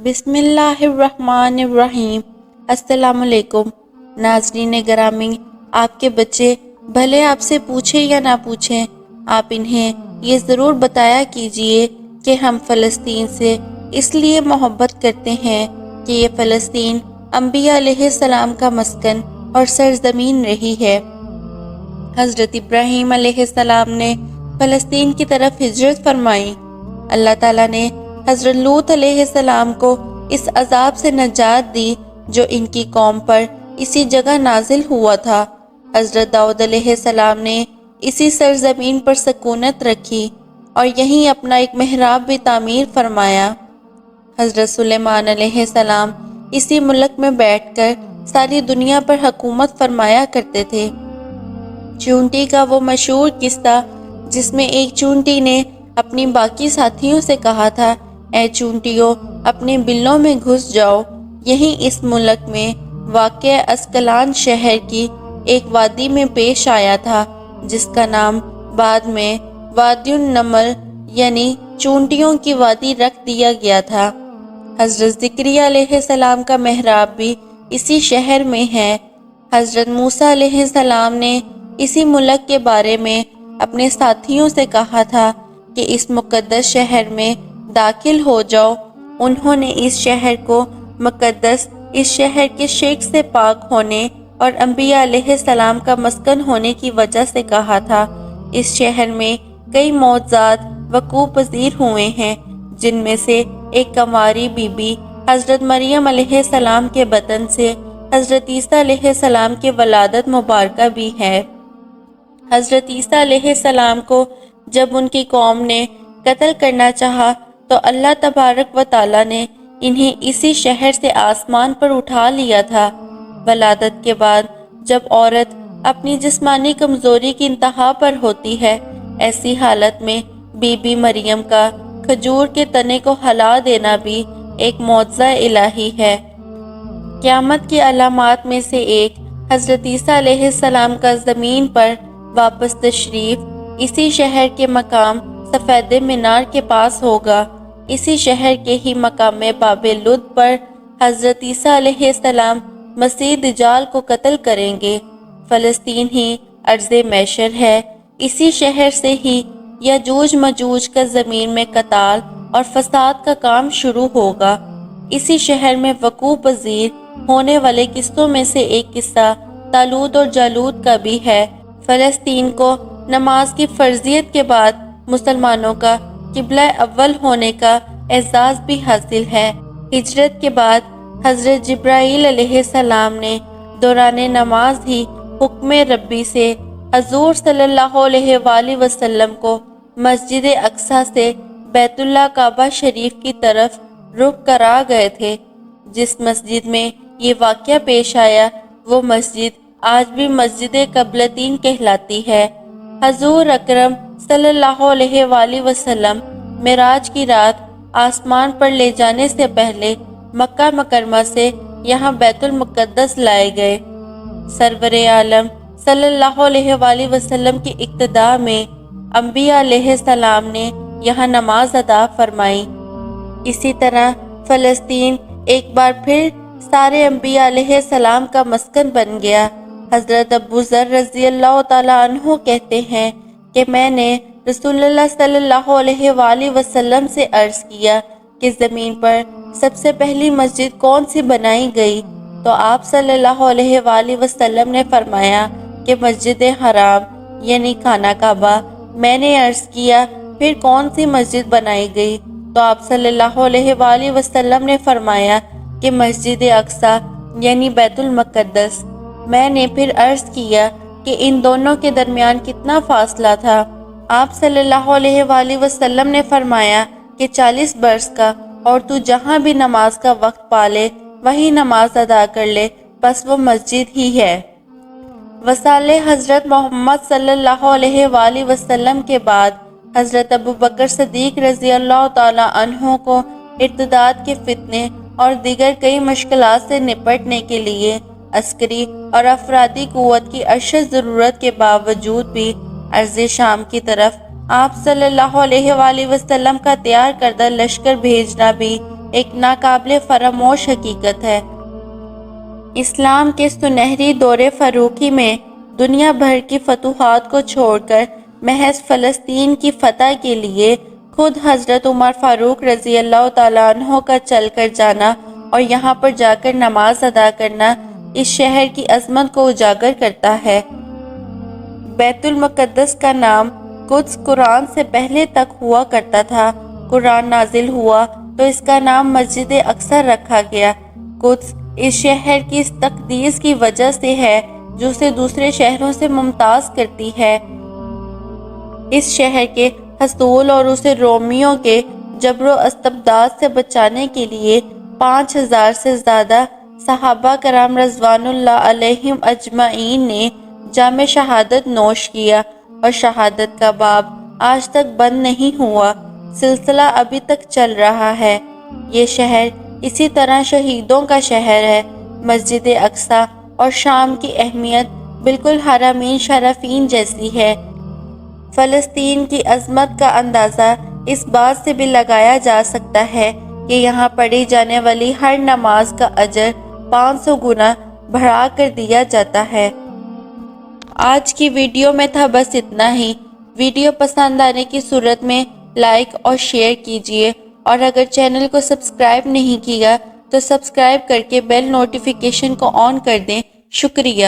بسم اللہ الرحمن الرحیم۔ السلام علیکم ناظرین گرامی، آپ کے بچے بھلے آپ سے پوچھیں یا نہ پوچھیں، آپ انہیں یہ ضرور بتایا کیجئے کہ ہم فلسطین سے اس لیے محبت کرتے ہیں کہ یہ فلسطین انبیاء علیہ السلام کا مسکن اور سرزمین رہی ہے۔ حضرت ابراہیم علیہ السلام نے فلسطین کی طرف ہجرت فرمائی۔ اللہ تعالیٰ نے حضرت لوط علیہ السلام کو اس عذاب سے نجات دی جو ان کی قوم پر اسی جگہ نازل ہوا تھا۔ حضرت داؤد علیہ السلام نے اسی سرزمین پر سکونت رکھی اور یہیں اپنا ایک محراب بھی تعمیر فرمایا۔ حضرت سلیمان علیہ السلام اسی ملک میں بیٹھ کر ساری دنیا پر حکومت فرمایا کرتے تھے۔ چونٹی کا وہ مشہور قصہ جس میں ایک چونٹی نے اپنی باقی ساتھیوں سے کہا تھا، اے چونٹیوں اپنے بلوں میں گھس جاؤ، یہیں اس ملک میں واقع اسکلان شہر کی ایک وادی میں پیش آیا تھا جس کا نام بعد میں وادی النمل یعنی چونٹیوں کی وادی رکھ دیا گیا تھا۔ حضرت زکریا علیہ السلام کا محراب بھی اسی شہر میں ہے۔ حضرت موسیٰ علیہ السلام نے اسی ملک کے بارے میں اپنے ساتھیوں سے کہا تھا کہ اس مقدس شہر میں داخل ہو جاؤ۔ انہوں نے اس شہر کو مقدس، اس شہر کے شرک سے پاک ہونے اور انبیاء علیہ السلام کا مسکن ہونے کی وجہ سے کہا تھا۔ اس شہر میں کئی معجزات وقوع پذیر ہوئے ہیں، جن میں سے ایک کنواری بی بی حضرت مریم علیہ السلام کے بطن سے حضرت عیسیٰ علیہ السلام کی ولادت مبارکہ بھی ہے۔ حضرت عیسیٰ علیہ السلام کو جب ان کی قوم نے قتل کرنا چاہا تو اللہ تبارک و تعالیٰ نے انہیں اسی شہر سے آسمان پر اٹھا لیا تھا۔ ولادت کے بعد جب عورت اپنی جسمانی کمزوری کی انتہا پر ہوتی ہے، ایسی حالت میں بی بی مریم کا کھجور کے تنے کو ہلا دینا بھی ایک معجزہ الہی ہے۔ قیامت کی علامات میں سے ایک حضرت عیسیٰ علیہ السلام کا زمین پر واپس تشریف اسی شہر کے مقام سفید مینار کے پاس ہوگا۔ اسی شہر کے ہی مقام باب لد پر حضرت عیسیٰ علیہ السلام مسیح دجال کو قتل کریں گے۔ فلسطین ہی ارض محشر ہے۔ اسی شہر سے ہی یجوج مجوج کا زمین میں قتال اور فساد کا کام شروع ہوگا۔ اسی شہر میں وقوع پذیر ہونے والے قصوں میں سے ایک قصہ طالوت اور جالوت کا بھی ہے۔ فلسطین کو نماز کی فرضیت کے بعد مسلمانوں کا قبلہ اول ہونے کا اعزاز بھی حاصل ہے۔ ہجرت کے بعد حضرت جبرائیل علیہ السلام نے دوران نماز ہی حکم ربی سے حضور صلی اللہ علیہ وآلہ وسلم کو مسجد اقصیٰ سے بیت اللہ کعبہ شریف کی طرف رخ کرا گئے تھے۔ جس مسجد میں یہ واقعہ پیش آیا وہ مسجد آج بھی مسجد قبلتین کہلاتی ہے۔ حضور اکرم صلی اللہ علیہ وآلہ وسلم معراج کی رات آسمان پر لے جانے سے پہلے مکہ مکرمہ سے یہاں بیت المقدس لائے گئے۔ سرور عالم صلی اللہ علیہ وآلہ وسلم کی اقتداء میں انبیاء علیہ السلام نے یہاں نماز ادا فرمائی۔ اسی طرح فلسطین ایک بار پھر سارے انبیاء علیہ السلام کا مسکن بن گیا۔ حضرت ابو ذر رضی اللہ تعالیٰ عنہ کہتے ہیں کہ میں نے رسول اللہ صلی اللہ علیہ وآلہ وسلم سے عرض کیا کہ زمین پر سب سے پہلی مسجد کون سی بنائی گئی؟ تو آپ صلی اللہ علیہ وآلہ وسلم نے فرمایا کہ مسجد حرام یعنی خانہ کعبہ۔ میں نے عرض کیا پھر کون سی مسجد بنائی گئی؟ تو آپ صلی اللہ علیہ وآلہ وسلم نے فرمایا کہ مسجد اقصیٰ یعنی بیت المقدس۔ میں نے پھر عرض کیا کہ ان دونوں کے درمیان کتنا فاصلہ تھا؟ آپ صلی اللہ علیہ وآلہ وسلم نے فرمایا کہ 40 برس کا، اور تو جہاں بھی نماز کا وقت پالے وہی نماز ادا کر لے، بس وہ مسجد ہی ہے۔ وصال حضرت محمد صلی اللہ علیہ وآلہ وسلم کے بعد حضرت ابو بکر صدیق رضی اللہ تعالیٰ عنہ کو ارتداد کے فتنے اور دیگر کئی مشکلات سے نپٹنے کے لیے عسکری اور افرادی قوت کی اشد ضرورت کے باوجود بھی ارض شام کی طرف آپ صلی اللہ علیہ وآلہ وسلم کا تیار کردہ لشکر بھیجنا بھی ایک ناقابل فراموش حقیقت ہے۔ اسلام کے سنہری دور فاروقی میں دنیا بھر کی فتوحات کو چھوڑ کر محض فلسطین کی فتح کے لیے خود حضرت عمر فاروق رضی اللہ تعالیٰ عنہ کا چل کر جانا اور یہاں پر جا کر نماز ادا کرنا اس شہر کی عظمت کو اجاگر کرتا ہے۔ بیت المقدس کا نام قدس قرآن سے پہلے تک ہوا کرتا تھا۔ قرآن نازل ہوا تو اس کا نام مسجد اقصی رکھا گیا۔ قدس اس شہر کی اس تقدیس کی وجہ سے ہے جو اسے دوسرے شہروں سے ممتاز کرتی ہے۔ اس شہر کے حصول اور اسے رومیوں کے جبر و استبداد سے بچانے کے لیے 5000 سے زیادہ صحابہ کرام رضوان اللہ علیہم اجمعین نے جام شہادت نوش کیا، اور شہادت کا باب آج تک بند نہیں ہوا، سلسلہ ابھی تک چل رہا ہے۔ یہ شہر اسی طرح شہیدوں کا شہر ہے۔ مسجد اقصی اور شام کی اہمیت بالکل حرمین شرفین جیسی ہے۔ فلسطین کی عظمت کا اندازہ اس بات سے بھی لگایا جا سکتا ہے کہ یہاں پڑھی جانے والی ہر نماز کا اجر 500 گنا بڑھا کر دیا جاتا ہے۔ آج کی ویڈیو میں تھا بس اتنا ہی۔ ویڈیو پسند آنے کی صورت میں لائک اور شیئر کیجیے، اور اگر چینل کو سبسکرائب نہیں کیا تو سبسکرائب کر کے بیل نوٹیفیکیشن کو آن کر دیں۔ شکریہ۔